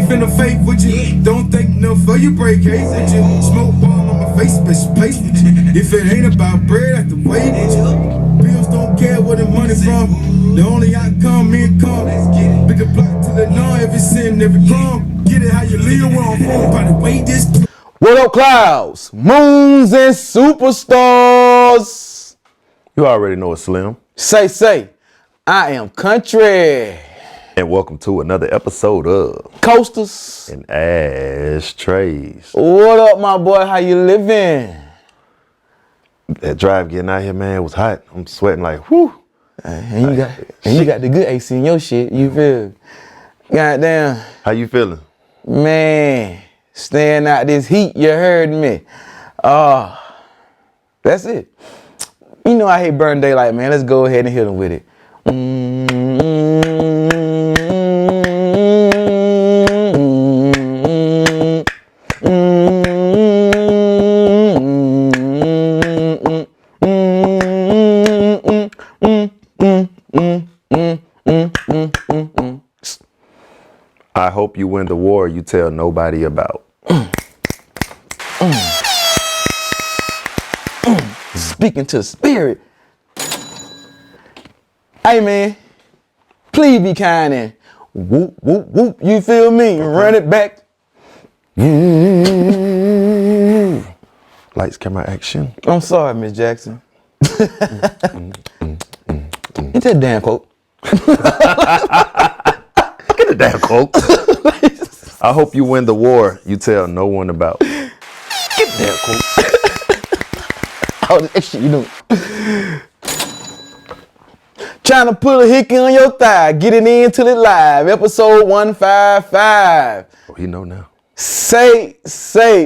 ain't finna fake with you. Don't think enough for you, break hate with you. Smoke ball on my face, bitch, place with you. If it ain't about bread, I have to wait with you. Bills don't care where the money from. The only outcome, me and come. Pick a block to the north, every sin, every crumb. Get it how you live, where I'm from. By the way, this. What up, clouds, moons, and superstars? You already know it's Slim. Say, I am country. And welcome to another episode of Coasters and Ashtrays. What up, my boy? How you living? That drive getting out here, man, was hot. I'm sweating like, whew. And you got the good AC in your shit. You feel? Goddamn. How you feeling? Man, staying out this heat. You heard me. That's it. You know I hate burn daylight, man. Let's go ahead and hit them with it. I hope you win the war you tell nobody about. Speaking to the spirit. Hey, man, please be kind and whoop, whoop, whoop. You feel me? Run it back. Lights, camera, action. I'm sorry, Miss Jackson. Get that damn quote. Get the damn quote. I hope you win the war you tell no one about. Get the damn quote. All this extra you doing. Trying to pull a hickey on your thigh. Get it in till it live. Episode 155. Oh, he know now. Say,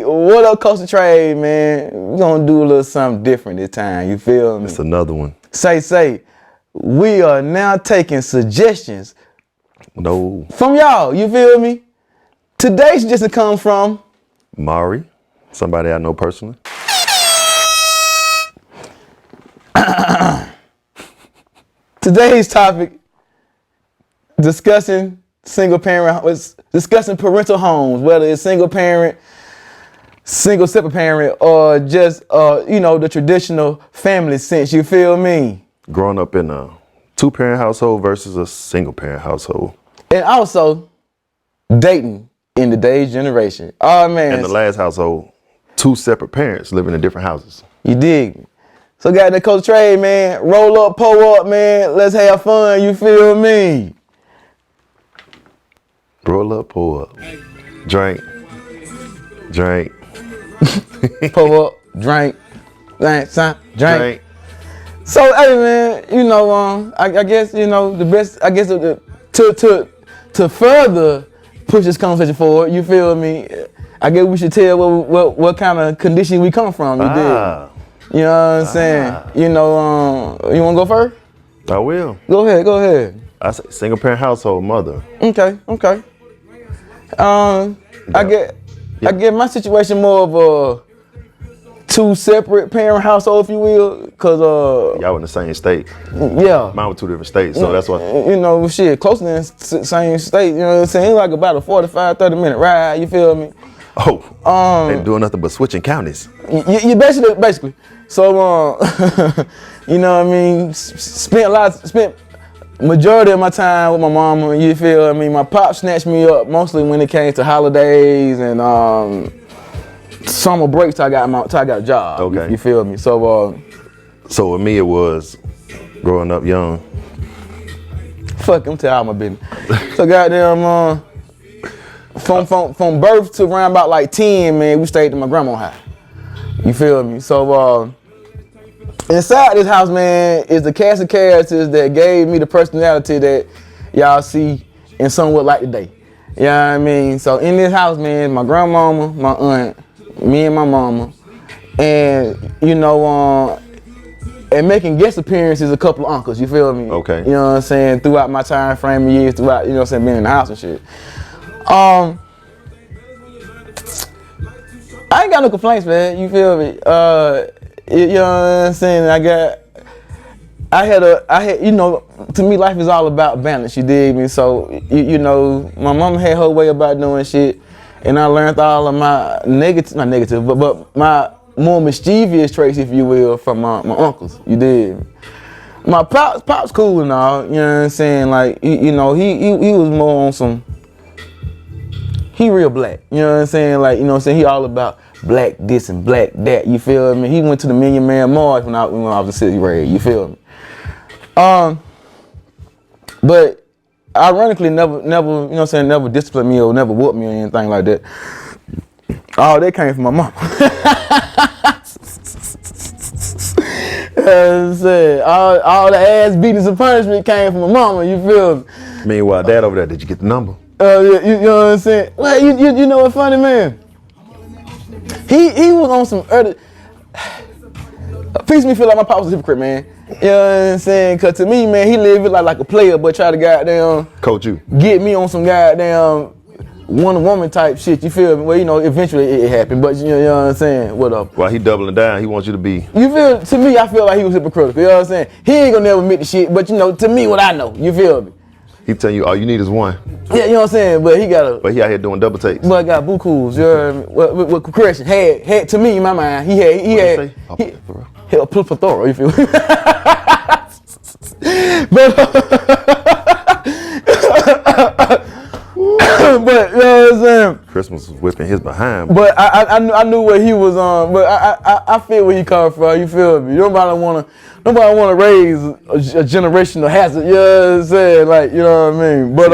what up, Coastal Trade, man? We're gonna do a little something different this time. You feel me? It's another one. Say, we are now taking suggestions No. from y'all. You feel me? Today's suggestion comes from Mari, somebody I know personally. Today's topic, discussing parental homes, whether it's single parent, single separate parent, or just the traditional family sense. You feel me? Growing up in a two-parent household versus a single-parent household. And also dating in today's generation. Oh man. In the last household, two separate parents living in different houses. You dig? So got the Coastal Trade, man. Roll up, pull up, man. Let's have fun. You feel me? Roll up, pull up. Drink. Pull up, drink. Drink. So, hey, man, I guess, the best, I guess, to further push this conversation forward, you feel me? I guess we should tell what kind of condition we come from, you dig? You know what I'm saying? You want to go first? I will. Go ahead. I say single parent household, mother. Okay. I get my situation more of a two separate parent household, if you will, because y'all in the same state. Yeah. Mine were two different states, so that's why. Close to the same state. You know what I'm saying? It's like about a 45, 30-minute ride. You feel me? Oh. Ain't doing nothing but switching counties. You basically. So you know what I mean? Spent majority of my time with my mama. You feel me? My pop snatched me up mostly when it came to holidays and summer breaks till I got a job. Okay. You feel me? So with me it was growing up young. Fuck, I'm telling all my business. So goddamn from birth to around about like 10, man, we stayed at my grandma's house. You feel me? So inside this house, man, is the cast of characters that gave me the personality that y'all see in Somewhat Like Today. You know what I mean? So in this house, man, my grandmama, my aunt, me and my mama, and and making guest appearances, a couple of uncles. You feel me? Okay. You know what I'm saying? Throughout my time frame of years, throughout being in the house and shit. I ain't got no complaints, man. You feel me? You know what I'm saying? I had, you know, to me, life is all about balance, you dig me? So, you know, my mama had her way about doing shit, and I learned all of my not negative, but my more mischievous traits, if you will, from my uncles, you dig me? My pop's cool and all, you know what I'm saying? Like, you know, he was more on some, he real black, you know what I'm saying? Like, you know what I'm saying? He all about black this and black that, you feel me? He went to the Million Man March when I was in 6th grade, you feel me? But ironically, never, you know what I'm saying, never disciplined me or never whooped me or anything like that. All that came from my mom. All the ass beatings and punishment came from my mama, you feel me? Meanwhile, dad over there, did you get the number? You know what I'm saying? Well, you know what funny, man? He was on some early. Piece me feel like my pop was a hypocrite, man. You know what I'm saying? Cause to me, man, he lived it like a player, but try to goddamn Coach you. get me on some goddamn woman type shit. You feel me? Well, you know, eventually it happened, but you know what I'm saying? What up? While he doubling down, he wants you to be. You feel? To me, I feel like he was hypocritical. You know what I'm saying? He ain't gonna never admit the shit, but you know, to me, what I know. You feel me? He telling you all you need is one. Yeah, you know what I'm saying? But he got a. But he out here doing double takes. But I got bukus. You know what I mean? With correction, had to me in my mind, he had a plethora. You feel me? But you know what I'm saying? Christmas was whipping his behind. But I knew what he was on. But I feel where he come from. You feel me? Nobody wanna raise a generational hazard. You know what I'm saying? Like, you know what I mean? But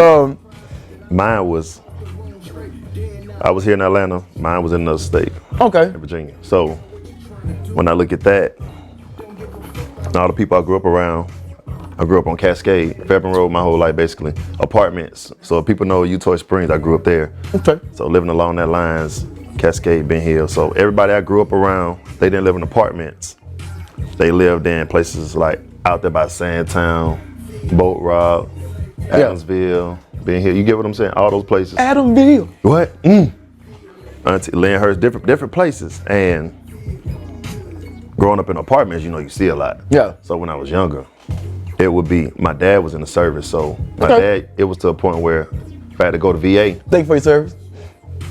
mine was. I was here in Atlanta. Mine was in another state. Okay. In Virginia. So when I look at that, all the people I grew up around. I grew up on Cascade, Fairburn Road my whole life, basically. Apartments. So if people know Utoy Springs, I grew up there. Okay. So living along that lines, Cascade, Ben Hill. So everybody I grew up around, they didn't live in apartments. They lived in places like out there by Sandtown, Boat Rock, Adamsville, Ben Hill. You get what I'm saying? All those places. Adamsville. What? Auntie Lyndhurst, different places. And growing up in apartments, you know, you see a lot. Yeah. So when I was younger, it would be, my dad was in the service, so my dad, it was to a point where if I had to go to VA. Thank you for your service.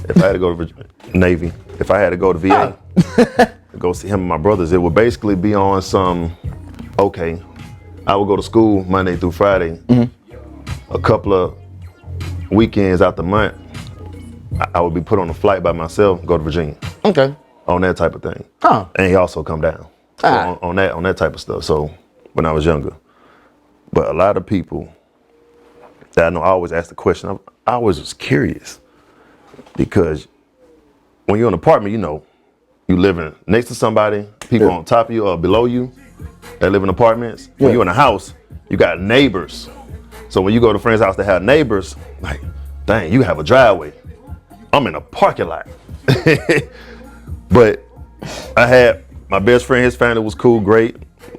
If I had to go to Navy, if I had to go to VA, to go see him and my brothers, it would basically be on some, okay, I would go to school Monday through Friday. A couple of weekends out the month, I would be put on a flight by myself, go to Virginia. Okay. On that type of thing. Huh. And he also come down. So on that type of stuff. So when I was younger. But a lot of people that I know, I always ask the question, I always was curious. Because when you're in an apartment, you know, you living next to somebody, people on top of you or below you that live in apartments. When you're in a house, you got neighbors. So when you go to a friend's house that have neighbors, like, dang, you have a driveway. I'm in a parking lot. But I had my best friend, his family was cool, great.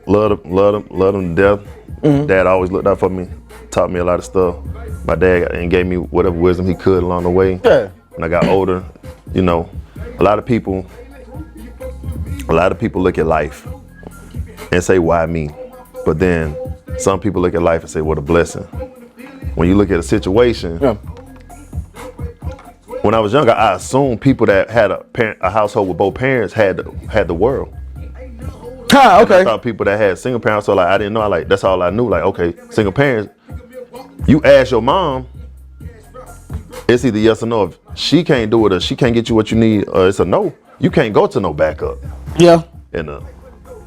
Loved him to death. Dad always looked out for me, taught me a lot of stuff. My dad and gave me whatever wisdom he could along the way. Yeah. When I got older, you know, a lot of people look at life and say, why me? But then some people look at life and say, what a blessing. When you look at a situation, when I was younger, I assumed people that had a household with both parents had the world. Okay. I thought people that had single parents, so like I didn't know. That's all I knew. Like, okay, single parents. You ask your mom, it's either yes or no. If she can't do it or she can't get you what you need, or it's a no. You can't go to no backup. Yeah. In a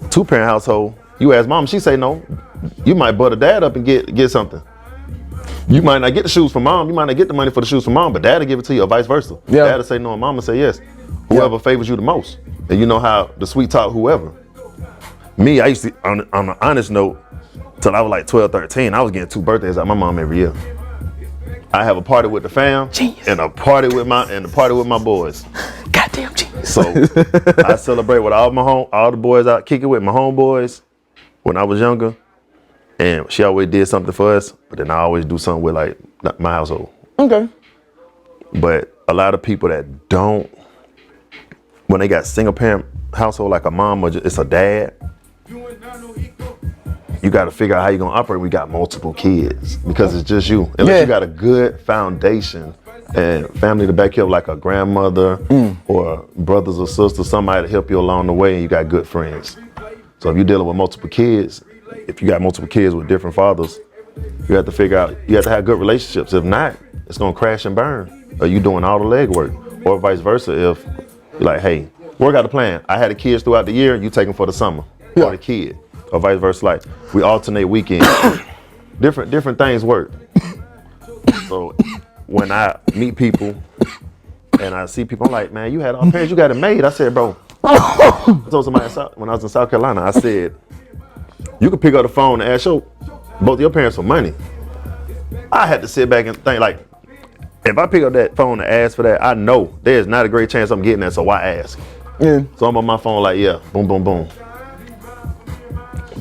2-parent household, you ask mom, she say no. You might butt a dad up and get something. You might not get the shoes from mom. You might not get the money for the shoes from mom, but dad will give it to you, or vice versa. Yeah. Dad will say no, and mom will say yes. Whoever favors you the most, and you know how the sweet talk whoever. Me, I used to, on an honest note, till I was like 12, 13, I was getting 2 birthdays out of my mom every year. I have a party with the fam, and a party with my boys. Goddamn genius. So I celebrate with all the boys out kicking with my homeboys when I was younger, and she always did something for us. But then I always do something with like my household. Okay. But a lot of people that don't, when they got single parent household like a mom or it's a dad, you got to figure out how you're gonna operate. We got multiple kids because it's just you. Unless you got a good foundation and family to back you up, like a grandmother or brothers or sisters, somebody to help you along the way, and you got good friends. So if you're dealing with multiple kids, if you got multiple kids with different fathers, you have to figure out, you have to have good relationships. If not, it's gonna crash and burn. Or you doing all the legwork, or vice versa. If you're like, hey, work out a plan. I had the kids throughout the year, you take them for the summer, or the kid, or vice versa. Like we alternate weekends. different things work. So when I meet people and I see people, I'm like, man, you had all parents, you got it made. I said, bro. I told somebody when I was in South Carolina, I said, you could pick up the phone and ask both your parents for money. I had to sit back and think, like, if I pick up that phone and ask for that, I know there's not a great chance I'm getting that, so why ask? Yeah. So I'm on my phone like, yeah, boom, boom, boom.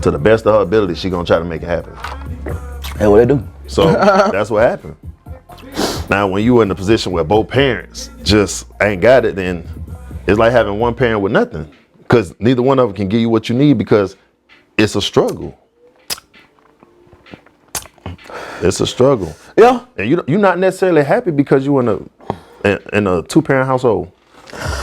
To the best of her ability, she gonna try to make it happen. That's what they do. So that's what happened. Now, when you in the position where both parents just ain't got it, then it's like having one parent with nothing, because neither one of them can give you what you need because it's a struggle. It's a struggle. Yeah. And you're not necessarily happy because you in a two-parent household.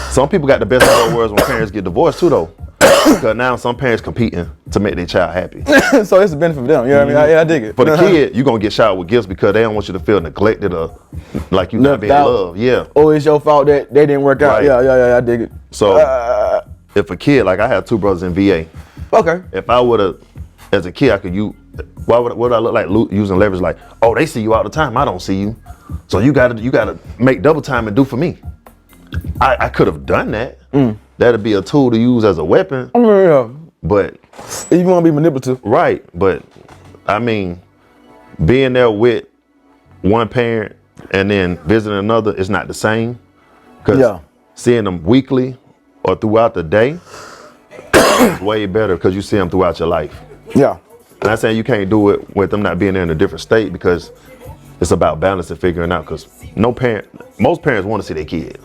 Some people got the best of both worlds when parents get divorced too, though. Because now some parents competing to make their child happy. So it's a benefit for them. You know what I mean? I dig it. For the kid, you're going to get showered with gifts because they don't want you to feel neglected or like you not being loved. Yeah. Or it's your fault that they didn't work out. Right. Yeah, I dig it. So if a kid, like I have two brothers in VA. Okay. If I would have, as a kid, I could use, what would I look like using leverage like, oh, they see you all the time, I don't see you. So you gotta make double time and do for me. I could have done that. That'd be a tool to use as a weapon. But you want to be manipulative. Right, but I mean, being there with one parent and then visiting another is not the same. Because seeing them weekly or throughout the day is way better because you see them throughout your life. Yeah. I'm not saying you can't do it with them not being there in a different state, because it's about balance and figuring out, because most parents want to see their kid.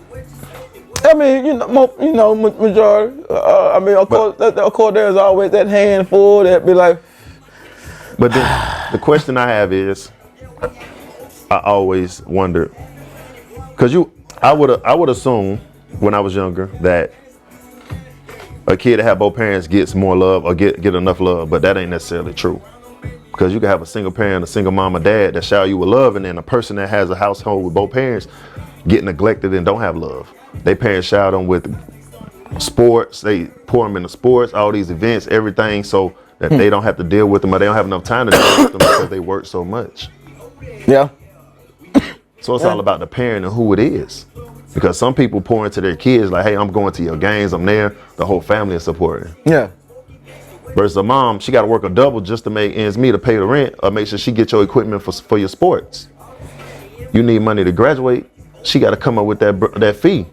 I mean, majority. I mean, of course, there's always that handful that be like. But then the question I have is, I always wondered, because I would assume when I was younger that a kid that have both parents gets more love or get enough love, but that ain't necessarily true. Because you can have a single parent, a single mom or dad that shower you with love, and then a person that has a household with both parents get neglected and don't have love. They parents shower them with sports, they pour them into sports, all these events, everything, so that they don't have to deal with them, or they don't have enough time to deal with them because they work so much. Yeah. So it's all about the parent and who it is. Because some people pour into their kids like, hey, I'm going to your games, I'm there, the whole family is supporting. Yeah. Versus a mom, she got to work a double just to make ends meet to pay the rent or make sure she get your equipment for your sports. You need money to graduate, she got to come up with that fee.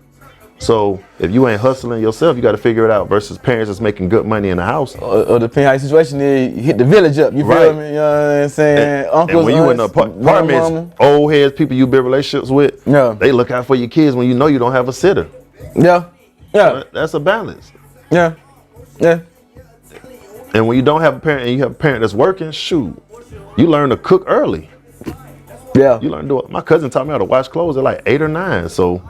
So if you ain't hustling yourself, you got to figure it out. Versus parents that's making good money in the house. Or depending how your situation is, you hit the village up. You feel me? You know what I'm saying? And when you in the apartments, old heads, people you build relationships with, they look out for your kids when you know you don't have a sitter. Yeah. So that's a balance. Yeah. And when you don't have a parent and you have a parent that's working, shoot, you learn to cook early. Yeah. You learn to do it. My cousin taught me how to wash clothes at like 8 or 9. So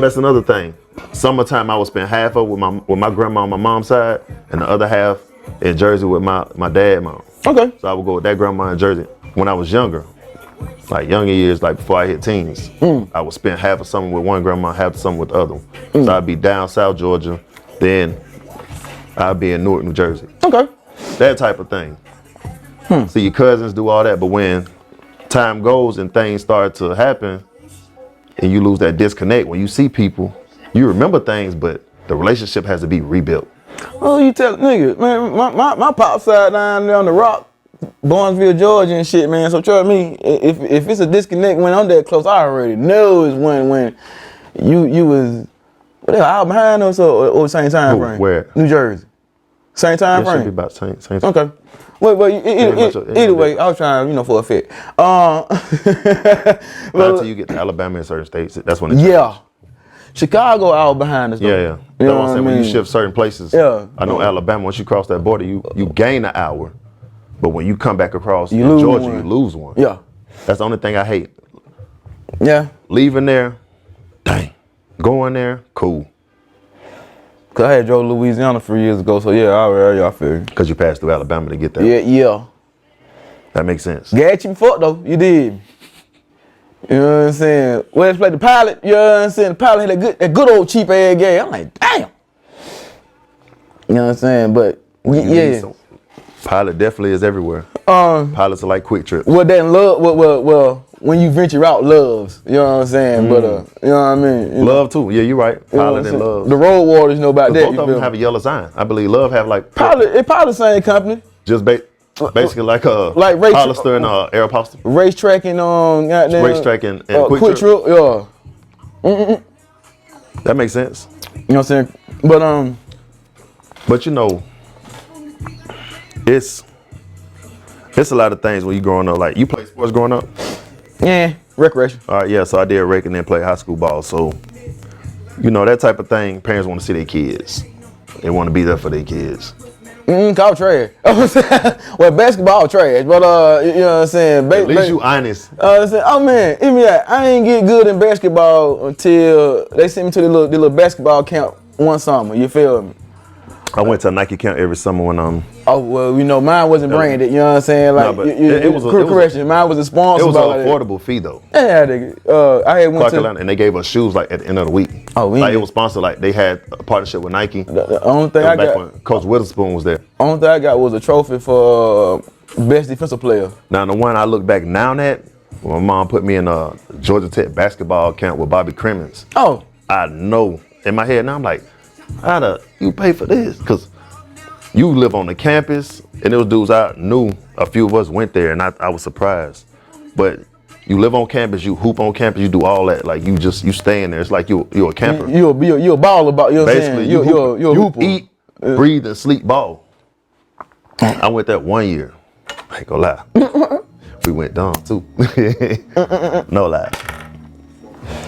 that's another thing. Summertime, I would spend half of with my grandma on my mom's side, and the other half in Jersey with my dad and mom. Okay. So I would go with that grandma in Jersey. When I was younger, like younger years, like before I hit teens, I would spend half of summer with one grandma, half of summer with the other one. So I'd be down South Georgia, then I'd be in Newark, New Jersey. Okay. That type of thing. See, your cousins do all that, but when time goes and things start to happen, and you lose that disconnect, when you see people, you remember things, but the relationship has to be rebuilt. Oh, you tell nigga, man, my pop side down there on the rock, Barnesville, Georgia and shit, man. So trust me, if it's a disconnect when I'm that close, I already know is when you was whatever out behind us or same time frame. Where? New Jersey. Same time frame. Should be about same. Okay. Well, either way, I was trying, for a fit. Not until you get to Alabama and certain states, that's when it's Chicago out behind us. Though. Yeah. You That's know what I'm what I saying. When you mean? shift certain places, Yeah. I know Alabama, once you cross that border, you gain an hour. But when you come back across You in lose Georgia, one. you lose one. Yeah. That's the only thing I hate. Yeah. Leaving there, dang. Going there, cool. Cause I had drove to Louisiana 3 years ago, so yeah, I feel you. Because you passed through Alabama to get there. Yeah. That makes sense. Got you fucked though, you did. You know what I'm saying? When they played the Pilot, you know what I'm saying? The Pilot had that good old cheap ass game. I'm like, damn. You know what I'm saying? But You need yeah. some- Pilot definitely is everywhere. Pilots are like Quick Trip. Well, that love, well, when you venture out, loves. You know what I'm saying? But you know what I mean? You know, Love too. Yeah, you're right. you know what Pilot I'm and saying? Love. The Road Warriors know about that. Both You of feel them me? have a yellow sign. I believe Love have like Pilot the same company. just basically like Like Ray- Hollister and Aeropostale. Racetrack and goddamn. Racetrack and Quick Trip. Yeah. That makes sense. You know what I'm saying? But But you know, it's a lot of things when you growing up. Like you play sports growing up. yeah, recreation. All right, yeah. So I did rec and then play high school ball. So you know that type of thing. Parents want to see their kids. They want to be there for their kids. Call trash. Well, basketball trash, but you know what I'm saying? At least you honest. I said, oh man, I ain't get good in basketball until they sent me to the little basketball camp one summer. You feel me? I went to a Nike camp every summer when Oh well, you know, mine wasn't branded. You know what I'm saying? Like, but it was a- correction. Mine was a it sponsor. was an like that. affordable fee though. Yeah, nigga. I had went Clark to Atlanta, and they gave us shoes like at the end of the week. Oh, we like it ain't- was sponsored. Like they had a partnership with Nike. the only thing I Back got. when Coach Witherspoon was there. Only thing I got was a trophy for best defensive player. Now the one I look back now at, when my mom put me in a Georgia Tech basketball camp with Bobby Crimmins. Oh, I know in my head now I'm like, how the you pay for this? Because you live on the campus, and those dudes I knew, a few of us went there, and I was surprised. But you live on campus, you hoop on campus, you do all that. Like you stay in there. It's like you're a camper. you a baller about, you know what I'm Basically, saying? You're a you hooper. eat, breathe, and sleep ball. I went there 1 year. I ain't gonna lie. We went dumb too. No lie.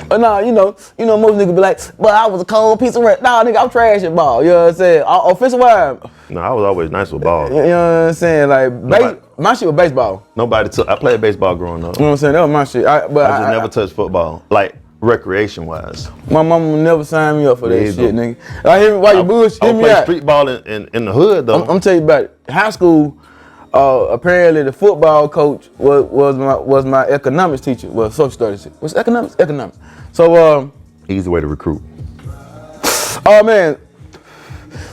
But nah, you know, most niggas be like, but I was a cold piece of red. Nah, nigga, I'm trash at ball. You know what I'm saying? Offensive wise, No, I was always nice with ball. you know what I'm saying? Like, my shit was baseball. Nobody took. I played baseball growing up. You know what I'm saying? That was my shit. I just never touched football, like recreation wise. My mama never signed me up for that Me shit, either. nigga. I hear me while you bullshit. I Hear would me play out. street ball in the hood though. I'm telling you about it. High school. Apparently, the football coach was my economics teacher. Well, social studies. What's economics? Economics. So Easy way to recruit. oh man.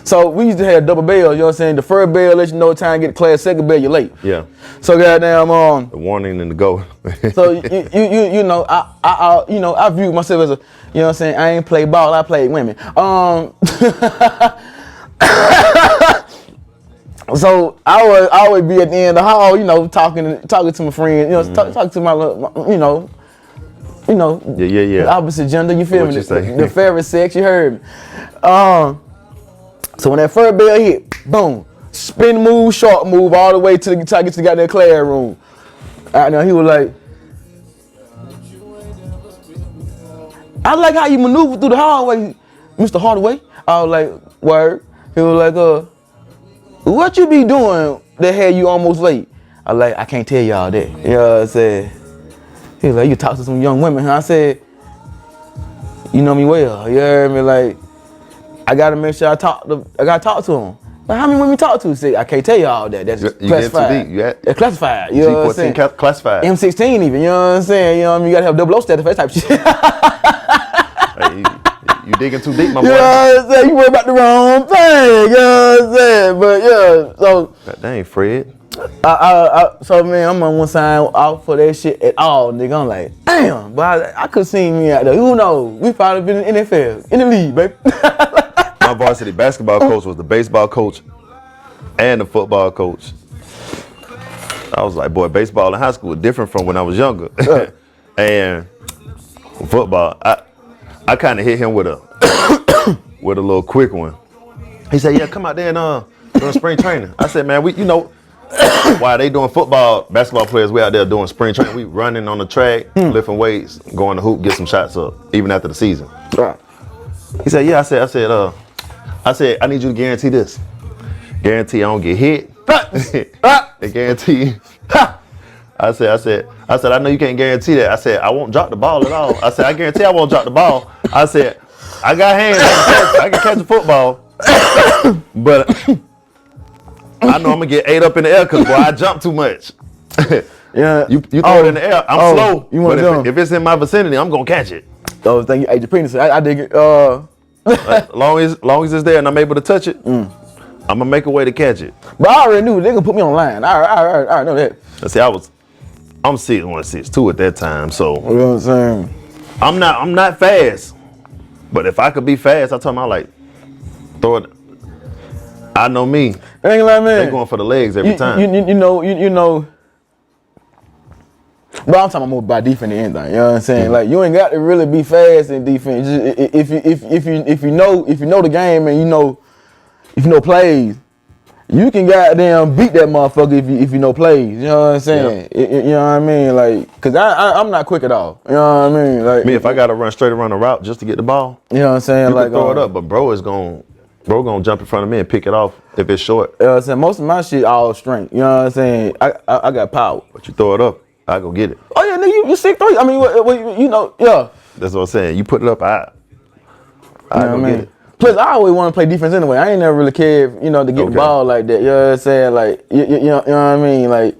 So we used to have double bail. You know what I'm saying? The first bail let you know time to get to class. Second bail, you're late. Yeah, So goddamn the warning and the go. So you know I view myself as a, you know what I'm saying, I ain't play ball, I played women. So I always be at the end of the hall, you know, talking to my friend, you know, talking to my you know, Yeah. the opposite gender, you feel What me? you say? The favorite sex, you heard me. So when that first bell hit, boom, spin move, short move, all the way to get to the goddamn classroom. Now he was like, I like how you maneuver through the hallway, Mr. Hardaway. I was like, word. He was like, what you be doing that had you almost late? I was like, I can't tell y'all that. You know what I'm saying? He was like, you talk to some young women. I said, you know me well. You heard me? Like, I gotta make sure I gotta talk to them. But how many women you talk to? Say, I can't tell y'all that. That's You get too classified. deep. You at It's classified. You know what I'm saying? G14 classified. M16 even. You know what I'm saying? You know what I mean? You gotta have 00 status for that type of shit. Hey, you digging too deep, my boy. You know what I'm saying? You worry about the wrong thing. You know what I'm saying? But yeah, so God dang, Fred. so man, I'm on one side out for that shit at all, nigga. I'm like, damn, but I could see me out there. Who knows? We probably been in the NFL, in the league, baby. My varsity basketball coach was the baseball coach and the football coach. I was like, boy, baseball in high school was different from when I was younger. And football, I kind of hit him with a with a little quick one. He said, yeah, come out there and doing spring training. I said, man, you know, while they doing football, basketball players, we out there doing spring training. We running on the track, lifting weights, going to hoop, get some shots up, even after the season. Right. He said, yeah. I said, I need you to guarantee this. Guarantee I don't get hit. They guarantee. I said, I know you can't guarantee that. I said, I won't drop the ball at all. I said, I guarantee I won't drop the ball. I said, I got hands. I can catch a football. But I know I'm gonna get ate up in the air because boy, I jump too much. Yeah. You throw it in the air, I'm slow. You want but if it's in my vicinity, I'm gonna catch it. Oh, thank you, Agent Penis. I dig it. Long as it's there and I'm able to touch it, I'm gonna make a way to catch it. But I already knew they gonna put me on the line. I know that. See, I'm 6'1", 6'2" at that time, so You know what I'm saying? I'm not fast. But if I could be fast, I told him I like throw it. I know me. Ain't like, man. They going for the legs every time. You know. But I'm talking more about defense than anything. You know what I'm saying? Like you ain't got to really be fast in defense. Just, if you know the game and you know plays, you can goddamn beat that motherfucker if you know plays. You know what I'm saying? Yeah. You know what I mean? Like, cause I'm not quick at all. You know what I mean? Like Me, if I gotta run straight around the route just to get the ball, you know what I'm saying? you Like can throw it up, but bro gonna jump in front of me and pick it off if it's short. You know what I'm saying? Most of my shit all strength. You know what I'm saying? I got power. But you throw it up, I go get it. Oh yeah, nigga, you 6'3". I mean, you know, yeah. That's what I'm saying. You put it up, I go get it. Plus, I always want to play defense anyway. I ain't never really cared, to get the ball like that. You know what I'm saying? Like, you know what I mean? Like,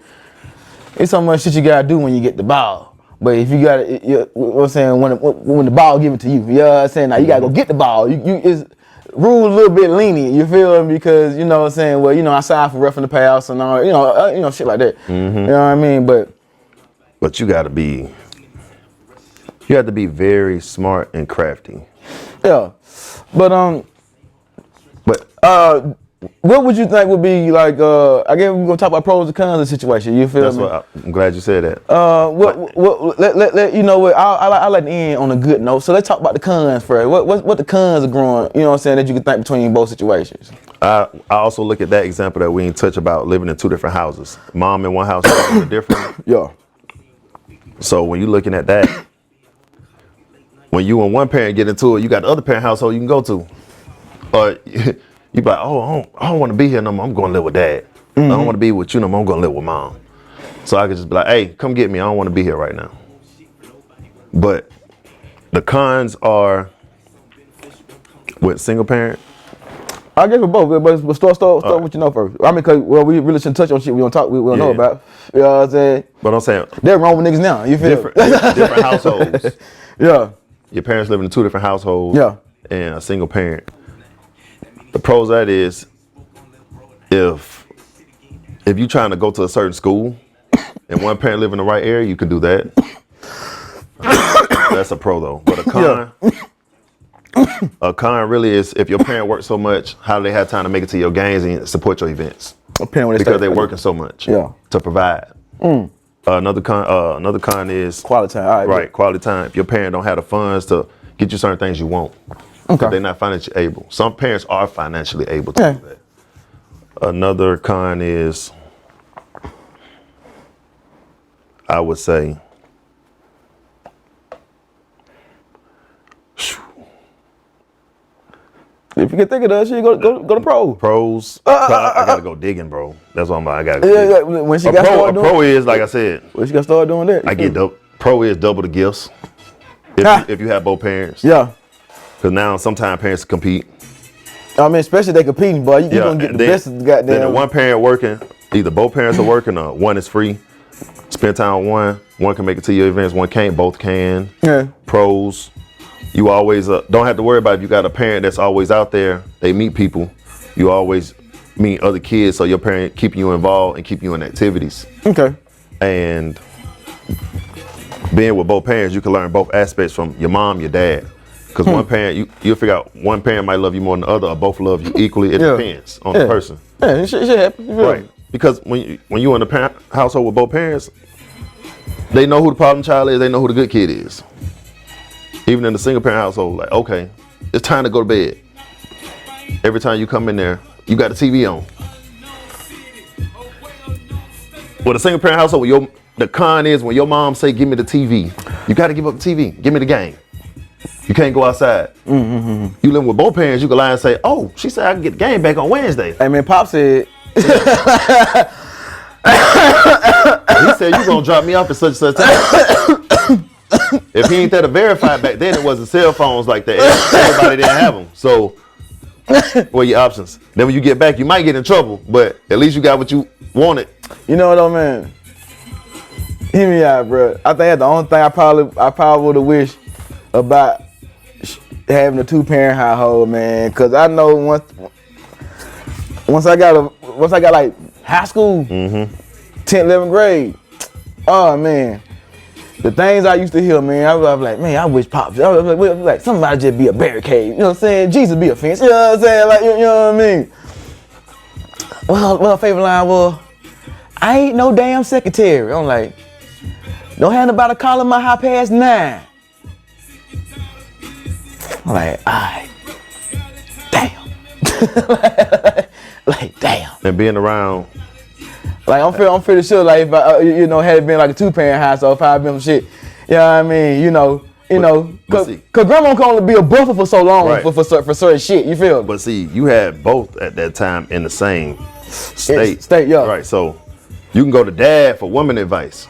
it's so much shit you gotta do when you get the ball. But if you got it, you know what I'm saying? When the ball given to you, you know what I'm saying? Now you gotta go get the ball. It's rules a little bit lenient. You feel me? Because you know what I'm saying? Well, I signed for roughing the pass and all, shit like that. You know what I mean? But you have to be very smart and crafty. Yeah. But what would you think would be like? I guess we're gonna talk about pros and cons of the situation. You feel me? I'm glad you said that. Let you know what? I like to end on a good note. So let's talk about the cons first. What the cons of growing? You know what I'm saying? That you can think between both situations. I also look at that example that we ain't touch about living in two different houses. Mom in one house, dad in a different. Yeah. So when you're looking at that, when you and one parent get into it, you got the other parent household you can go to. Or you be like, oh, I don't want to be here no more. I'm going to live with dad. I don't want to be with you no more. I'm going to live with mom. So I could just be like, hey, come get me. I don't want to be here right now. But the cons are with single parent. I guess with both, but start what you know first. I mean, cause we really shouldn't touch on shit we don't know about. You know what I'm saying? But I'm saying they're wrong with niggas now. You feel different households. Yeah. Your parents live in two different households. Yeah. And a single parent. The pros of that is if you're trying to go to a certain school and one parent live in the right area, you can do that. That's a pro though. But a con really is if your parent works so much, how do they have time to make it to your games and support your events? Because they're working so much to provide. Another con is quality time. Right, quality time. If your parent don't have the funds to get you certain things you want, they're not financially able. Some parents are financially able to do that. Another con is, I would say, if you can think of that shit, go to pros. Pros. I gotta go digging, bro. That's what I gotta. Yeah. When she got started doing, pro is like I said. When she got started doing that, I get pro is double the gifts. If you have both parents. Yeah. Because now sometimes parents compete. I mean, especially they competing, boy. You gonna get the best of the goddamn. Then the one parent working, either both parents are working or one is free. Spend time with one. One can make it to your events, one can't. Both can. Yeah. Pros. You always don't have to worry about if you got a parent that's always out there. They meet people. You always meet other kids, so your parent keeping you involved and keep you in activities. Okay. And being with both parents, you can learn both aspects from your mom, your dad. Because one parent, you'll figure out one parent might love you more than the other, or both love you equally. It depends on the person. Yeah, it should happen. Right. Because when you're in a household with both parents, they know who the problem child is. They know who the good kid is. Even in the single parent household, like, okay, it's time to go to bed. Every time you come in there, you got the TV on. With a single parent household, the con is when your mom say, give me the TV, you got to give up the TV. Give me the game. You can't go outside. You live with both parents, you can lie and say, oh, she said I can get the game back on Wednesday. Hey man, Pop said. He said you gonna drop me off at such and such time. If he ain't there to verify back then, it wasn't cell phones like that. Everybody didn't have them. So, what are your options? Then when you get back, you might get in trouble, but at least you got what you wanted. You know what though, man? Hear me out, bro. I think that's the only thing I probably would have wished about having a 2-parent household, man. Cause I know once I got like high school, 10th, 11th grade, oh man, the things I used to hear, man, I was like, man, I wish Pops, I was like somebody just be a barricade, you know what I'm saying? Jesus be a fence, you know what I'm saying? Like, you know what I mean? Well, my favorite line was, I ain't no damn secretary. I'm like, don't have nobody calling my high past 9. I'm like, alright, damn. Like, damn. And being around. Like, I'm pretty sure, like, if I, had it been like a 2-parent household, if I had been some shit, you know what I mean? Cause grandma can only be a buffer for so long, right, for certain shit, you feel? But see, you had both at that time in the same state. Yeah. Right, so you can go to dad for woman advice.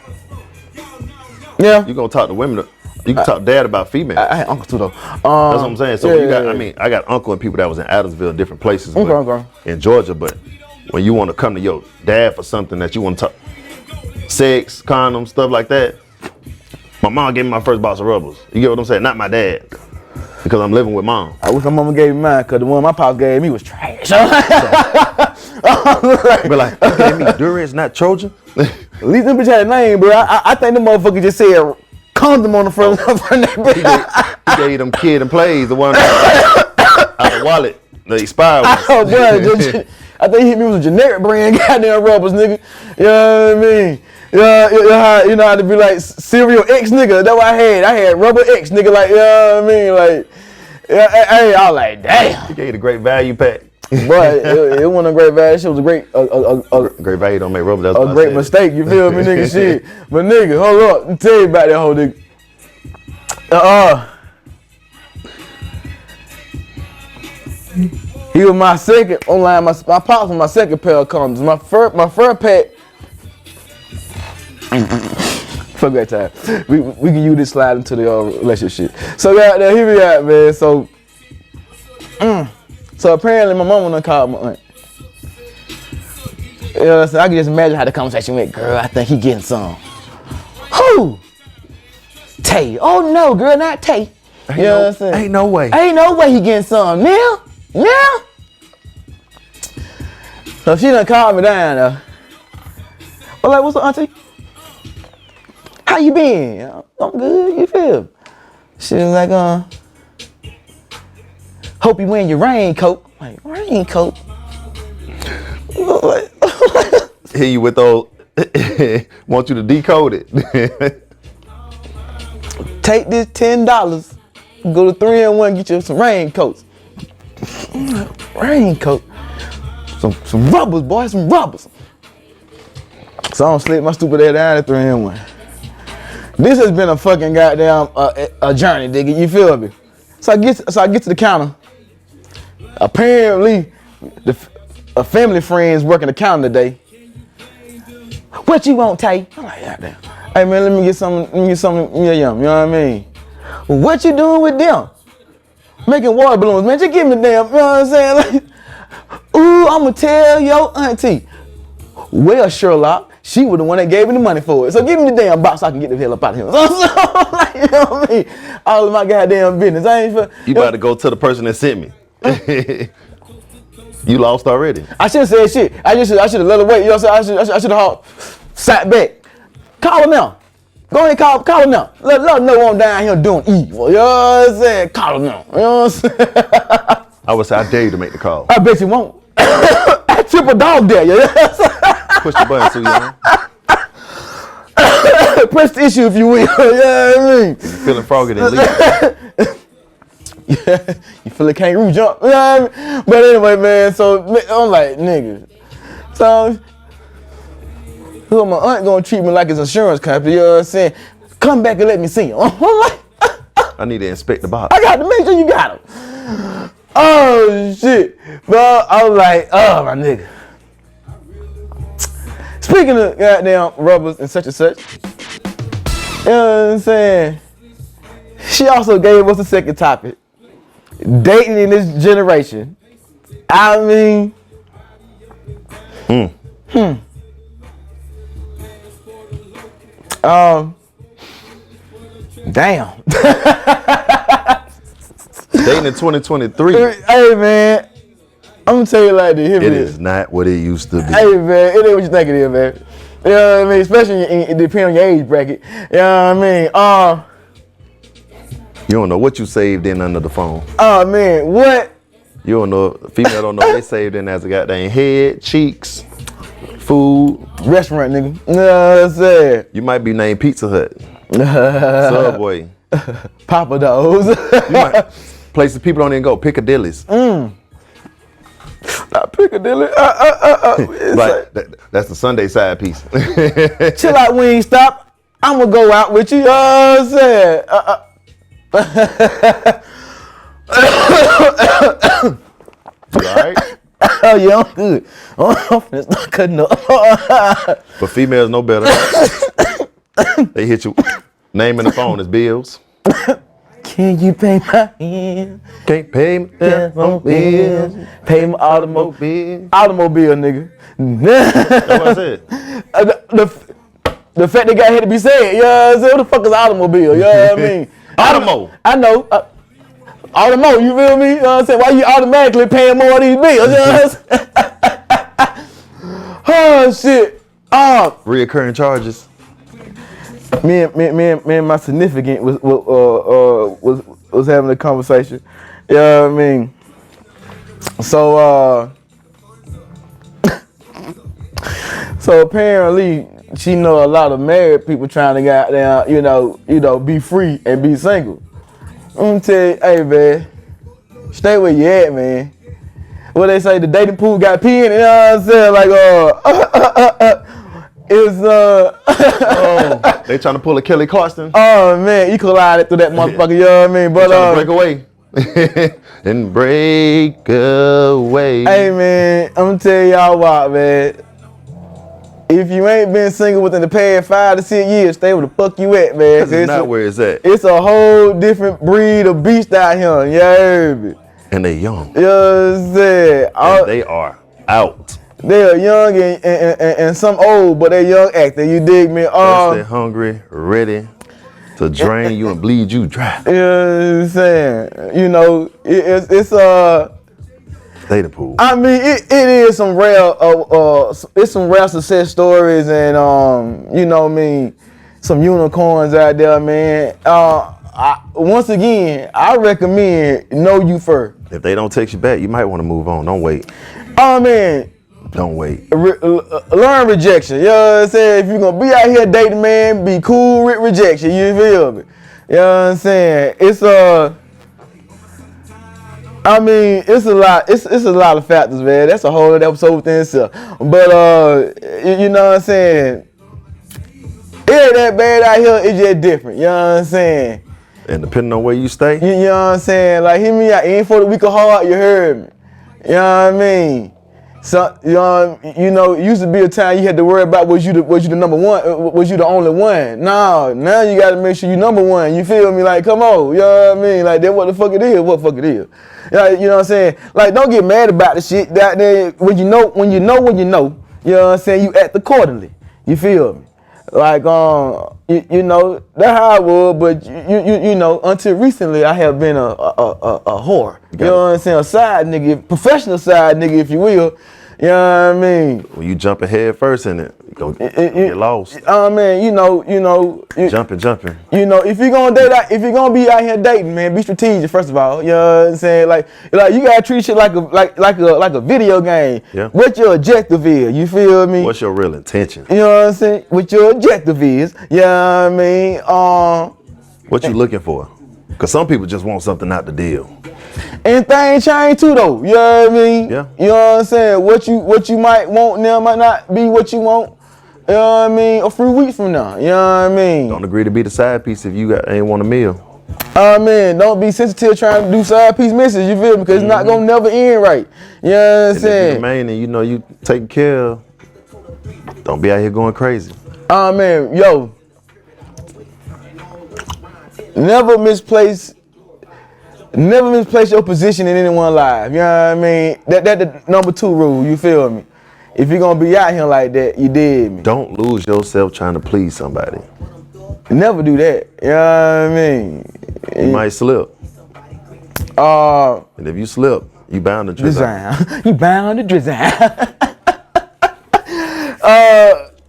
Yeah. You gonna talk to women, you can talk to dad about females. I had uncle too though. That's what I'm saying. So I got uncle and people that was in Adamsville, different places, in Georgia, but when you want to come to your dad for something that you want to talk, sex, condoms, stuff like that, my mom gave me my first box of rubbers. You get what I'm saying? Not my dad, because I'm living with mom. I wish my mama gave me mine, because the one my pops gave me was trash. But like, you gave me Durance, not Trojan? At least them bitch had a name, bro. I think the motherfucker just said condom on the front of that. He gave them Kid and Plays, the one out the wallet, the expired one. Oh, bro, I think he hit me with a generic brand goddamn rubbers, nigga. You know what I mean? You know how to be like cereal X, nigga. That's what I had. I had rubber X, nigga. Like, you know what I mean? Like, I was like, damn. He gave you the great value pack. But it wasn't a great value. It was a great, great value don't make rubber. That's a great mistake. You feel me, nigga? Shit. But nigga, hold up. Let me tell you about that whole nigga. He was my second online. My pops was my second pair of condoms. My first pack. Fuck that time. We can use this slide into the relationship shit. So goddamn, here we at, man. So apparently my mama done called my aunt. You know what I'm saying? I can just imagine how the conversation went. Girl, I think he getting some. Who? Tay. Oh no, girl, not Tay. You know what I'm saying? Ain't no way. Ain't no way he getting some. Now? So she done called me down though. Well, like, what's up, auntie? How you been? I'm good, you feel? She was like, hope you wearing your raincoat. Like, raincoat? Hit you with those, want you to decode it. Take this $10, go to 3-in-1, get you some raincoats. Raincoat? Some rubbers, boy, some rubbers. So I don't slip my stupid ass down at 3-in-1. This has been a fucking goddamn a journey, nigga. You feel me? So I get to the counter. Apparently, a family friend's working the counter today. What you want, Tay? I'm like, goddamn. Hey man, let me get some yum. You know what I mean? What you doing with them? Making water balloons, man. Just give me damn. You know what I'm saying? Like, ooh, I'ma tell your auntie. Well, Sherlock. She was the one that gave me the money for it. So give me the damn box so I can get the hell up out of here. So, like, you know what I mean? All of my goddamn business. I ain't for, you about to go to the person that sent me. You lost already. I should have said shit. I should have let her wait. You know what I'm saying? I should have sat back. Call her now. Go ahead, call her now. Let her know I'm down here doing evil. You know what I'm saying? Call her now. You know what I'm saying? I would say I dare you to make the call. I bet you won't. I triple dog dare you. Push the button, so you know. Press the issue if you will. You know what I mean? You feeling froggy, then leave. Yeah, you feel like kangaroo jump. You know what I mean? But anyway, man, so I'm like, nigga. So my aunt gonna treat me like it's insurance company, you know what I'm saying? Come back and let me see him. I'm like, I need to inspect the box. I got to make sure you got them. Oh shit. Bro, I was like, oh my nigga. Speaking of goddamn rubbers and such, you know what I'm saying? She also gave us a second topic. Dating in this generation. I mean, damn. Dating in 2023. Hey man, I'm gonna tell you like this. Here It is not what it used to be. Hey man, it ain't what you think it is, man. You know what I mean? Especially it depends on your age bracket. You know what I mean? You don't know what you saved in under the phone. Oh man, what? You don't know. Female don't know they saved in as a goddamn head, cheeks, food. Restaurant, nigga. You know what I'm saying? You might be named Pizza Hut, Subway. Papa Do's. You might places people don't even go. Piccadilly's. Not Piccadilly. Like that's the Sunday side piece. Chill out, Wingstop. I'm gonna go out with you. You know what I'm saying? You all right? Oh yeah, I'm good. I'm finna start cutting up. But females know better. They hit you. Name in the phone is bills. Can you pay my bill? Can't pay me Telephone bills. Pay my automobile. Automobile, nigga. That's what I said. The fact they got here to be said. You know what I'm saying? What the fuck is automobile? You know what I mean? Automo. I know. Automo, you feel me? You know what I'm saying? Why you automatically paying more of these bills? You know what I'm saying? Oh shit. Reoccurring charges. Me and my significant was having a conversation. You know what I mean? So so apparently she know a lot of married people trying to get down, you know, be free and be single. I'm gonna tell you, hey man, stay where you at, man. What they say, the dating pool got pee in it, you know what I'm saying? Like Oh, they trying to pull a Kelly Clarkson. Oh man, you collided through that motherfucker, you know what I mean? But Trying to break away. And break away. Hey man, I'm gonna tell y'all what, man. If you ain't been single within the past 5 to 6 years, stay where the fuck you at, man. That's not where it's at. It's a whole different breed of beast out here, you heard me? And they young. You know what I'm saying? And they are out. They are young and some old, but they young acting, you dig me? They're hungry, ready to drain you and bleed you dry. You know what I'm saying? You know, it's Dating pool. I mean, it is some real, it's some real success stories and, you know what I mean, some unicorns out there, man. Once again, I recommend know you first. If they don't text you back, you might want to move on. Don't wait. Oh, man. Don't wait. Learn rejection. You know what I'm saying? If you're going to be out here dating, man, be cool with rejection. You feel me? You know what I'm saying? It's I mean, it's a lot. It's a lot of factors, man. That's a whole other episode within itself. But you know what I'm saying? It ain't that bad out here. It's just different. You know what I'm saying? And depending on where you stay, You know what I'm saying? Like, hear me out. It ain't for the weak of heart. You heard me? You know what I mean? So you know, it used to be a time you had to worry about was you the number one, was you the only one? No, now you gotta make sure you number one. You feel me? Like, come on, you know what I mean? Like, that what the fuck it is? What the fuck it is? You know what I'm saying? Like, don't get mad about the shit. That there, when you know, you know what I'm saying? You act accordingly. You feel me? Like, you know, that's how I was, but you know, until recently, I have been a whore. You know what I'm saying? A side nigga, professional side nigga, if you will. You know what I mean? when you jump ahead first in it, you go get lost. Oh man, you know. Jumping. You know, if you're gonna date out, if you're gonna be out here dating, man, be strategic first of all. You know what I'm saying? Like you gotta treat shit like a video game. Yeah. What your objective is, you feel me? What's your real intention? You know what I'm saying? What your objective is, you know what I mean? What you looking for? Because some people just want something out the deal. And things change too though, you know what I mean? Yeah. You know what I'm saying? What you might want now might not be what you want, you know what I mean, a few weeks from now, you know what I mean? Don't agree to be the side piece if you ain't want a meal. Man, don't be sensitive trying to do side piece misses, you feel me? Because it's not gonna never end right. You know what I'm saying? If you're man and you know you taking care of, don't be out here going crazy. Man, yo. Never misplace your position in anyone's life. You know what I mean? That the number 2 rule, you feel me? If you're gonna be out here like that, you did me. Don't lose yourself trying to please somebody. Never do that. You know what I mean? You might slip. And if you slip, you bound to drizzle. You bound to drizzle.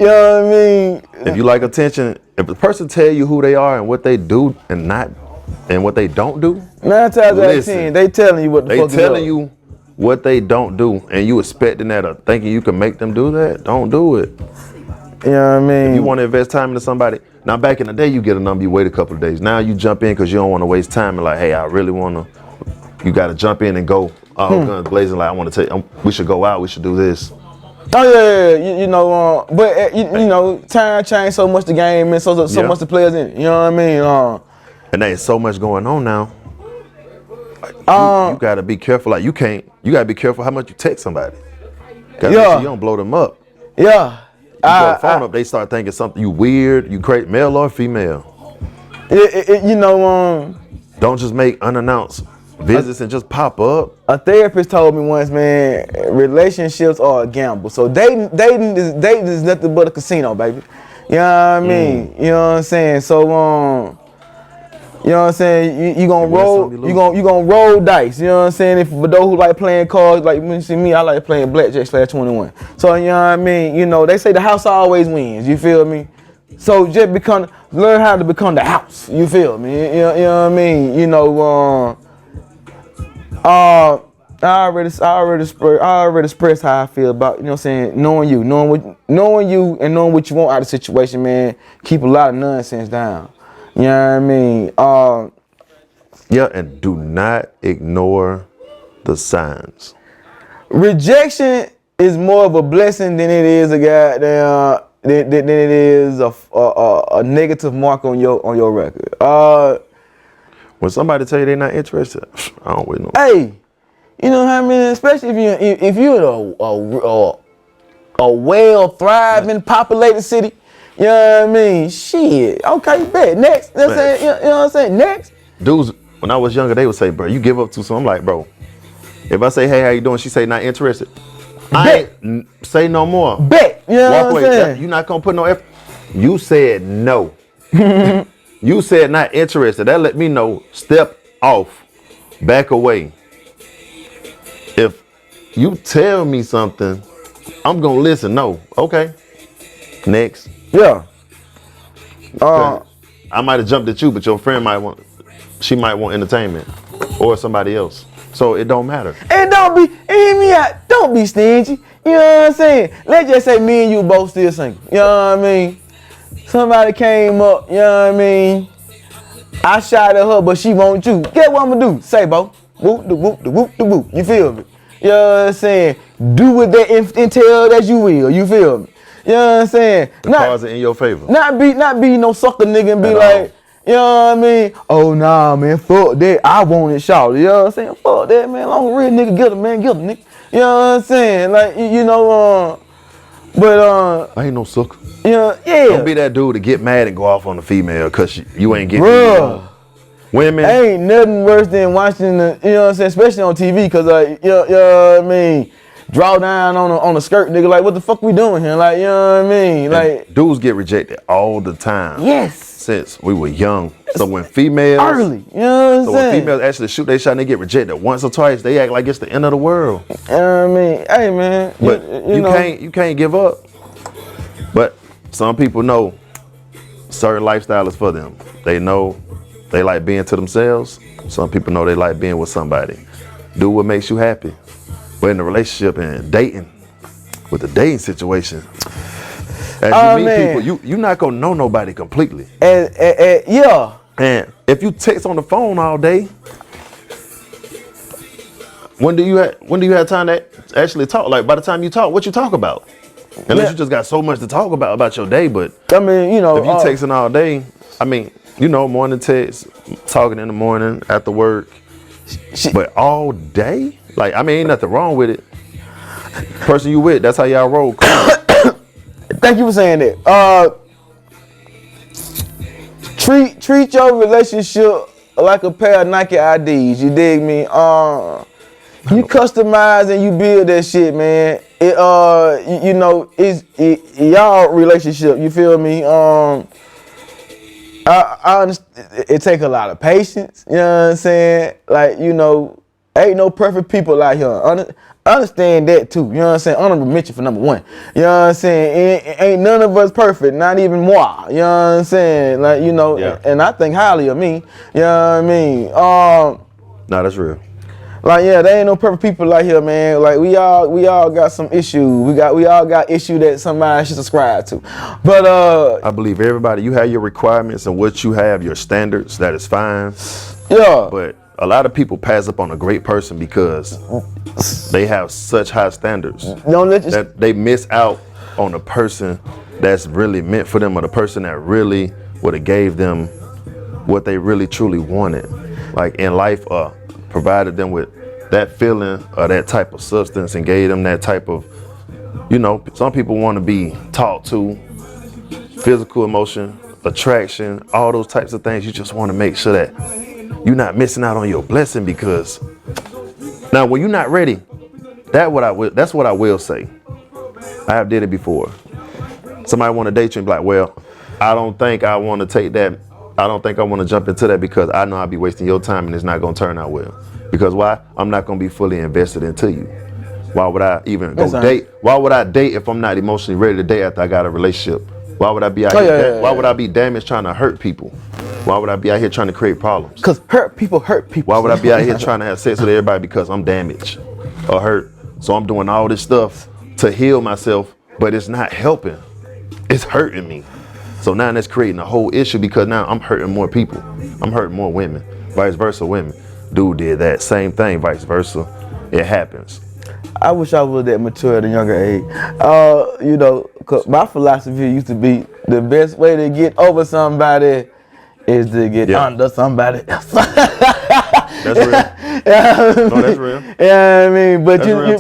You know what I mean? If you like attention, if the person tell you who they are and what they do and what they don't do, 9 times out of 10, they telling you what the fuck they telling you what they don't do, and you expecting that or thinking you can make them do that. Don't do it. You know what I mean? If you want to invest time into somebody, now back in the day, you get a number, you wait a couple of days. Now you jump in because you don't want to waste time and like, hey, I really want to. You got to jump in and go. Guns blazing. Like I want to tell you, we should go out. We should do this. Oh yeah. You know, but you know, time changed so much the game and so much the players in it. You know what I mean? And there's so much going on now. Like, you gotta be careful. Like you gotta be careful how much you text somebody. Gotta make sure you don't blow them up. Yeah. You blow the phone up, they start thinking something you weird, you crazy, male or female. You know, don't just make unannounced visits and just pop up. A therapist told me once, man, relationships are a gamble. So dating is nothing but a casino, baby. You know what I mean? You know what I'm saying? So you know what I'm saying? You gonna roll dice. You know what I'm saying? If for those who like playing cards, like when you see me, I like playing blackjack /21. So you know what I mean? You know, they say the house always wins. You feel me? So just learn how to become the house. You feel me? You know what I mean? You know, I already expressed how I feel about, you know what I'm saying, knowing you and knowing what you want out of the situation, man. Keep a lot of nonsense down. You know what I mean? Yeah, and do not ignore the signs. Rejection is more of a blessing than it is a goddamn than it is a negative mark on your record. When somebody tell you they're not interested, I don't wait no. Hey, you know what I mean? Especially if you're in a well thriving populated city. You know what I mean? Shit. Okay, bet. Next. You know what I'm saying? Next. Dudes, when I was younger, they would say, bro, you give up too soon. I'm like, bro, if I say, hey, how you doing? She say, not interested. I ain't say no more. Bet. You know what I'm saying? You're not going to put no effort. You said no. You said not interested. That let me know, step off, back away. If you tell me something, I'm going to listen. No. Okay. Next. Yeah. I might have jumped at you, but your friend might want entertainment or somebody else. So it don't matter. And hear me out. Don't be stingy. You know what I'm saying? Let's just say me and you both still single. You know what I mean? Somebody came up, you know what I mean? I shot at her, but she wants you. Guess what I'm gonna do? Say, bo. Whoop, the whoop, the whoop, the whoop. You feel me? You know what I'm saying? Do with that intel as you will. You feel me? You know what I'm saying? The cards are in your favor. Not be no sucker nigga and be like, you know what I mean? Oh nah, man, fuck that. I want it, shawty. You know what I'm saying? Fuck that, man. Long as real nigga get it, man, get it, nigga. You know what I'm saying? Like, you know, but I ain't no sucker. You know, yeah. Don't be that dude to get mad and go off on the female because you ain't getting women. Ain't nothing worse than watching the, you know what I'm saying, especially on TV, because you know what I mean, draw down on a skirt, nigga. Like, what the fuck we doing here? Like, you know what I mean? Like, dudes get rejected all the time. Yes. Since we were young. So when females early, you know what I'm saying? When females actually shoot their shot and they get rejected once or twice, they act like it's the end of the world. You know what I mean? Hey man. But you can't give up. But some people know certain lifestyle is for them. They know they like being to themselves. Some people know they like being with somebody. Do what makes you happy. But in a relationship and dating, with the dating situation, as you meet people, you're not gonna know nobody completely. Yeah. And if you text on the phone all day, when do you have time to actually talk? Like by the time you talk, what you talk about? Unless you just got so much to talk about your day. But I mean, you know, if you texting all day, I mean, morning text, talking in the morning after work. But all day? Like, I mean, ain't nothing wrong with it. Person you with, that's how y'all roll. Thank you for saying that. Treat your relationship like a pair of Nike IDs. You dig me? You customize and you build that shit, man. It's y'all relationship. You feel me? I understand. It take a lot of patience. You know what I'm saying? Like, ain't no perfect people out here. Understand that too. You know what I'm saying? Honorable mention for number one. You know what I'm saying? Ain't none of us perfect, not even moi. You know what I'm saying? Like, and I think highly of me. You know what I mean? No, that's real. Like, yeah, there ain't no perfect people out here, man. Like, we all got some issues. We all got issue that somebody should subscribe to. But I believe everybody, you have your requirements and what you have, your standards, that is fine. Yeah. But a lot of people pass up on a great person because they have such high standards that they miss out on a person that's really meant for them, or the person that really would have gave them what they really truly wanted. Like in life, provided them with that feeling or that type of substance and gave them that type of, some people want to be taught to physical emotion, attraction, all those types of things. You just want to make sure that you're not missing out on your blessing, because now when you're not ready, that's what I will say. I have did it before. Somebody want to date you and be like, well, I don't think I want to take that. I don't think I want to jump into that because I know I'll be wasting your time and it's not going to turn out well. Because why? I'm not going to be fully invested into you. Why would I even go date? Why would I date if I'm not emotionally ready to date after I got a relationship? Why would I be out here? Why would I be damaged trying to hurt people? Why would I be out here trying to create problems? Because hurt people hurt people. Why would I be out here trying to have sex with everybody because I'm damaged or hurt? So I'm doing all this stuff to heal myself, but it's not helping. It's hurting me. So now that's creating a whole issue because now I'm hurting more people. I'm hurting more women. Vice versa, women. Dude did that. Same thing, vice versa. It happens. I wish I was that mature at a younger age. Cause my philosophy used to be the best way to get over somebody is to get under somebody else. That's real. No, that's real. Yeah, I mean, but I'm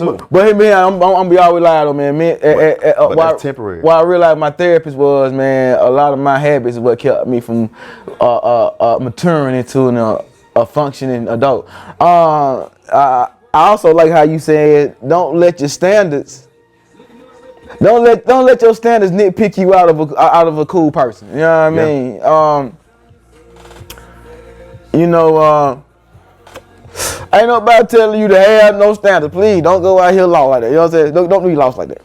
gonna be always loud on man. But that's temporary. What I realized my therapist was, man, a lot of my habits is what kept me from maturing into a functioning adult. I also like how you said, don't let your standards nitpick you out of a cool person. You know what I mean? Ain't nobody telling you to have no standards. Please don't go out here lost like that. You know what I'm saying? Don't be lost like that.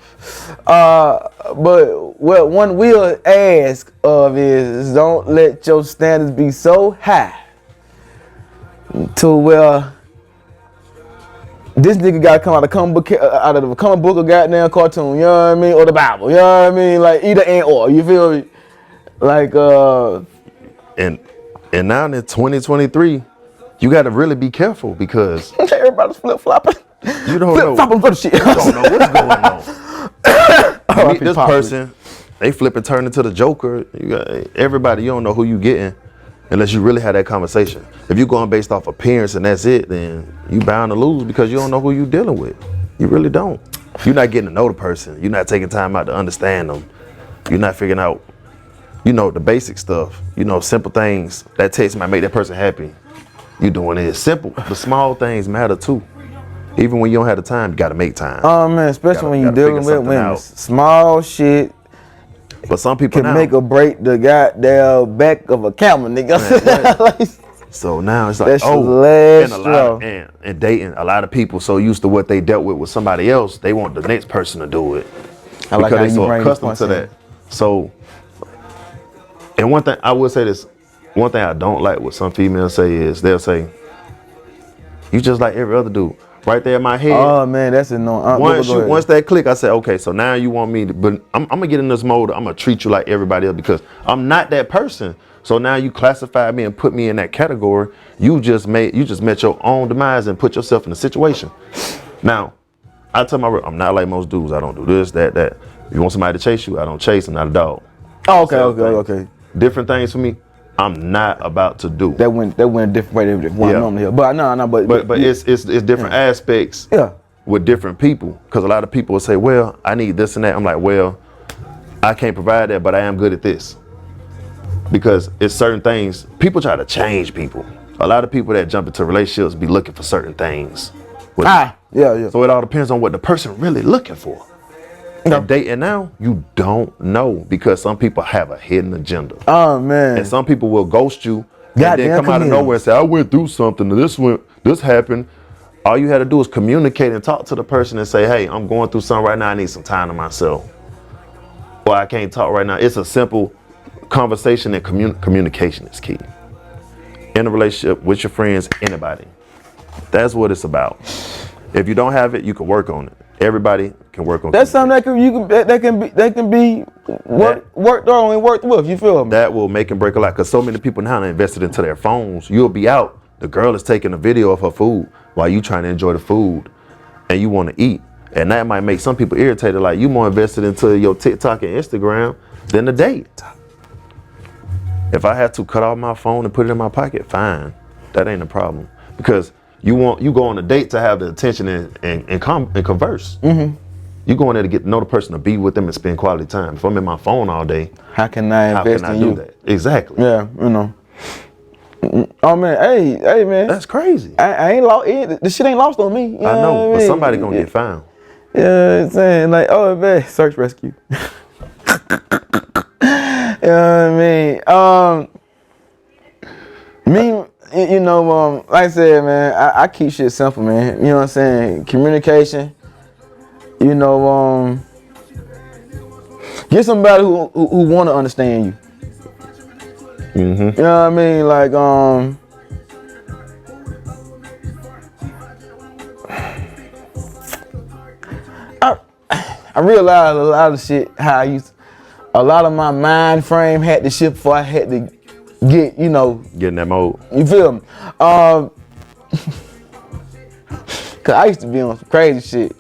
But what one will ask of is don't let your standards be so high to where this nigga gotta come out of a comic book or goddamn cartoon. You know what I mean? Or the Bible. You know what I mean? Like either and or. You feel me? Like And now in 2023. You got to really be careful because everybody's flip-flopping. You don't know. Flip-flopping for the shit. You don't know what's going on. You meet this person, they flip and turn into the Joker. You got everybody. You don't know who you getting unless you really have that conversation. If you're going based off appearance and that's it, then you bound to lose because you don't know who you're dealing with. You really don't. You're not getting to know the person. You're not taking time out to understand them. You're not figuring out, the basic stuff. Simple things. That text might make that person happy. You doing it simple. The small things matter too. Even when you don't have the time, you gotta make time. Oh man, especially when you're dealing with women. Small shit. But some people can make or break the goddamn back of a camera, nigga. So now it's like, and dating, a lot of people so used to what they dealt with somebody else, they want the next person to do it. Because they're so accustomed to that. So, and one thing I will say this. One thing I don't like what some females say is they'll say, you just like every other dude. Right there in my head. Oh man, that's annoying. Once that click, I said, okay, so now you want me to, but I'm gonna get in this mode. I'm gonna treat you like everybody else because I'm not that person. So now you classify me and put me in that category. You just met your own demise and put yourself in a situation. Now, I tell my I'm not like most dudes. I don't do this, that. If you want somebody to chase you, I don't chase. I'm not a dog. Oh, okay. Different things for me. I'm not about to do. That went a different way than what I normally hear. But no, But it's different aspects with different people. Because a lot of people will say, well, I need this and that. I'm like, well, I can't provide that, but I am good at this. Because it's certain things, people try to change people. A lot of people that jump into relationships be looking for certain things. So it all depends on what the person really looking for. And dating now, you don't know, because some people have a hidden agenda. Oh man! And some people will ghost you and then come out of nowhere and say, "I went through something. This happened." All you had to do is communicate and talk to the person and say, "Hey, I'm going through something right now. I need some time to myself." Or I can't talk right now. It's a simple conversation, and communication is key. In a relationship with your friends, anybody. That's what it's about. If you don't have it, you can work on it. Everybody can work on. That's something that can be worked on and worked with. You feel me? That will make and break a lot, because so many people now are invested into their phones. You'll be out. The girl is taking a video of her food while you trying to enjoy the food, and you want to eat, and that might make some people irritated. Like, you more invested into your TikTok and Instagram than the date. If I have to cut off my phone and put it in my pocket, fine. That ain't a problem, because you go on a date to have the attention and converse. Mm-hmm. You go in there to get to know the person, to be with them and spend quality time. If I'm in my phone all day, how can I invest in you? Do that? Exactly. Yeah, you know. Oh man, hey man. That's crazy. I ain't lost. The shit ain't lost on me. You I know, but somebody gonna get found. Yeah, I'm saying, like, oh man, search rescue. You know what I mean? You know, like I said, man, I keep shit simple, man. You know what I'm saying? Communication. You know, get somebody who want to understand you. Mm-hmm. You know what I mean? Like, I realized a lot of shit, a lot of my mind frame had to shift before I had to get in that mode. You feel me? Cause I used to be on some crazy shit.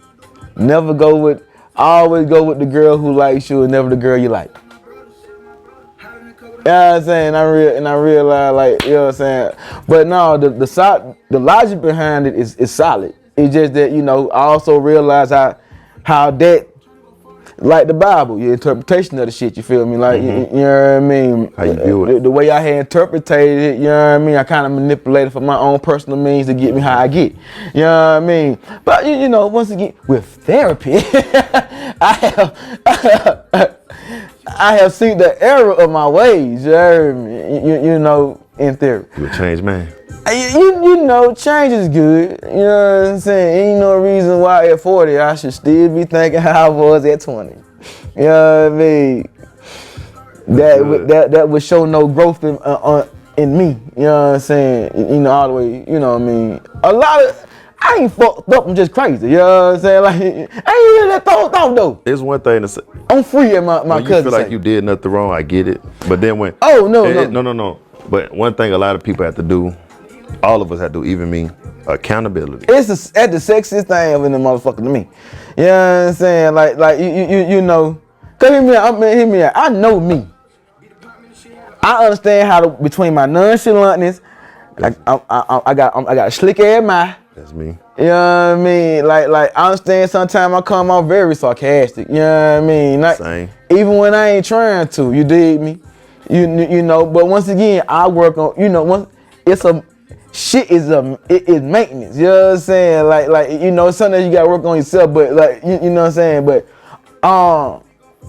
Always go with the girl who likes you and never the girl you like. You know what I'm saying? I realized, like, you know what I'm saying? But no, the logic behind it is solid. It's just that, I also realize how that, like the Bible, your interpretation of the shit, you feel me? Like, mm-hmm. You know what I mean? How you view it. The way I had interpreted it, you know what I mean? I kind of manipulated for my own personal means to get me how I get. You know what I mean? But, once again, with therapy, I have seen the error of my ways, you know, in theory. You a changed man. Change is good. You know what I'm saying? Ain't no reason why at 40 I should still be thinking how I was at 20. You know what I mean? That would show no growth in me. You know what I'm saying? All the way. You know what I mean? I ain't fucked up. I'm just crazy. You know what I'm saying? Like, I ain't really that thought though. It's one thing to say. I'm free at my cousin. You feel like you did nothing wrong. I get it. But then when no. But one thing a lot of people have to do, all of us have to do, even me, accountability. It's the sexiest thing in the motherfucker to me. You know what I'm saying? Like you know, cause hear me out. I know me. I understand how between my nonchalantness, I got a slick ass mouth. That's me. You know what I mean? Like I understand sometimes I come out very sarcastic. You know what I mean? Same. Even when I ain't trying to, you dig me? You know, but once again, I work on, shit is maintenance. You know what I'm saying? Like sometimes you gotta work on yourself, but like, you know what I'm saying? But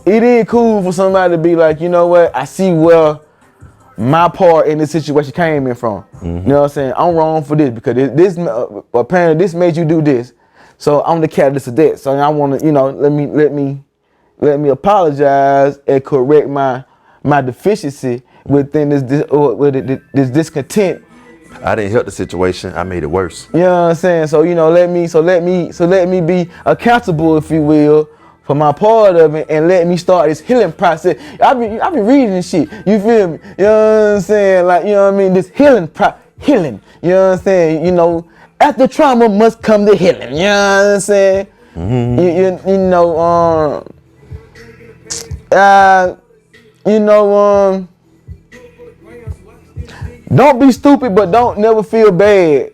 it is cool for somebody to be like, you know what? I see where my part in this situation came in from. Mm-hmm. You know what I'm saying? I'm wrong for this because this apparently this made you do this. So I'm the catalyst of that. So I want to, let me apologize and correct my deficiency within this discontent. I didn't help the situation. I made it worse. You know what I'm saying? So let me be accountable, if you will, for my part of it, and let me start this healing process. I've been reading this shit. You feel me? You know what I'm saying? Like, you know what I mean? This healing. You know what I'm saying? After trauma must come the healing. You know what I'm saying? Mm-hmm. Don't be stupid, but don't never feel bad.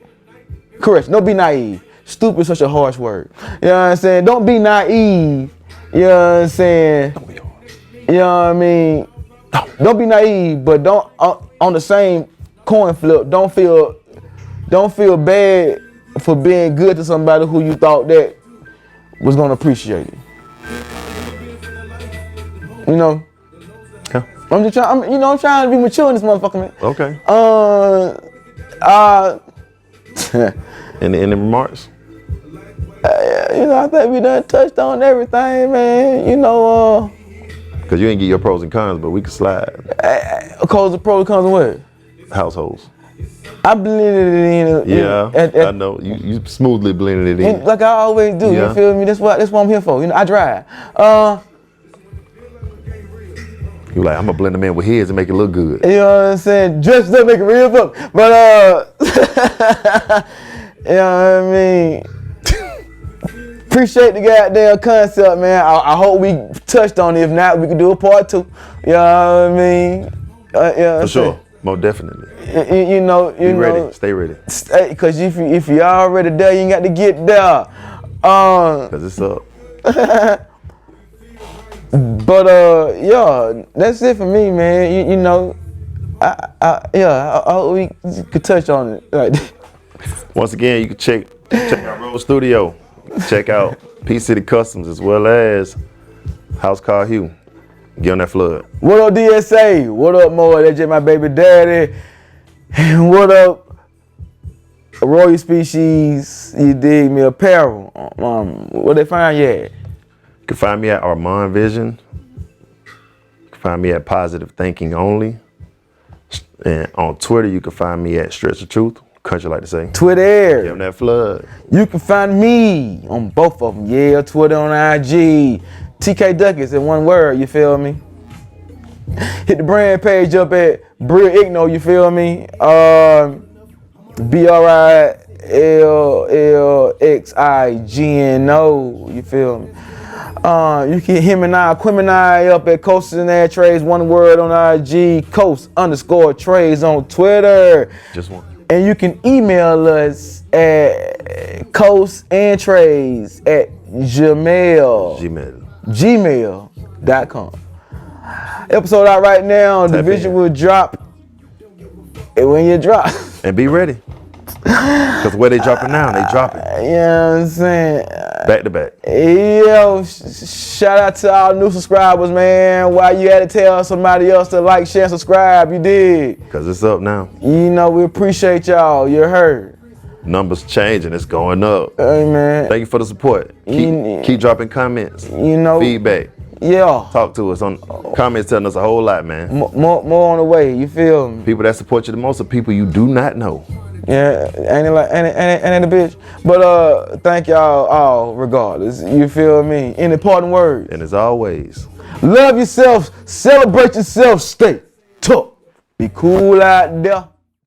Correct. Don't be naive. Stupid is such a harsh word. You know what I'm saying? Don't be naive. You know what I'm saying? Don't be hard. You know what I mean? Don't be naive, but don't on the same coin flip. Don't feel bad for being good to somebody who you thought that was gonna appreciate it. You know? Yeah. I'm just trying. I'm trying to be mature in this motherfucker, man. Okay. Any remarks? I think we done touched on everything, man. Cause you ain't get your pros and cons, but we can slide. Cause the pros and cons of what? Households. I blended it in. I know. You smoothly blended it in. Like I always do. Yeah. You feel me? That's what I'm here for. I drive. You like, I'm gonna blend them in with his and make it look good. You know what I'm saying? Dress up, make it real fun. But you know what I mean? Appreciate the goddamn concept, man. I hope we touched on it. If not, we can do a part 2. You know what I mean? For sure. Most definitely. You know. Ready. Stay ready. Cause if you already there, you ain't got to get there. Cause it's up. But yeah, that's it for me, man. I hope we could touch on it. Right. Once again, you can check out Road Studio. Check out P City Customs as well as House Car Hugh. Get on that flood. What up, DSA? What up, Mo? That's just my baby daddy. What up, Royal Species? You dig me? Apparel. Where they find you at? You can find me at Armand Vision. You can find me at Positive Thinking Only. And on Twitter, you can find me at Stretch the Truth. Country like to say. Twitter. Get on that flood. You can find me on both of them. Yeah, Twitter on IG. TK Duckets in one word, you feel me? Hit the brand page up at Bria Igno, you feel me? BRILLXIGNO, you feel me? You can him and I, Quim and I up at Coast and Air Trades, one word on IG, Coast_Trades on Twitter. Just one. And you can email us at coastandtrades@gmail.com. Episode out right now. Tap Division in. will drop when you drop. And be ready. Because where they dropping now, they dropping. You know what I'm saying? Back to back. Yo, shout out to our new subscribers, man. Why you had to tell somebody else to like, share, and subscribe, you did. Because it's up now. We appreciate y'all. You heard. Numbers changing. It's going up. Hey, man. Thank you for the support. Keep dropping comments. Feedback. Yeah. Talk to us on comments, telling us a whole lot, man. More on the way. You feel me? People that support you the most are people you do not know. Yeah, ain't it a bitch? But thank y'all all regardless. You feel me? Any parting words? And as always, love yourself, celebrate yourself, stay tough, be cool out there.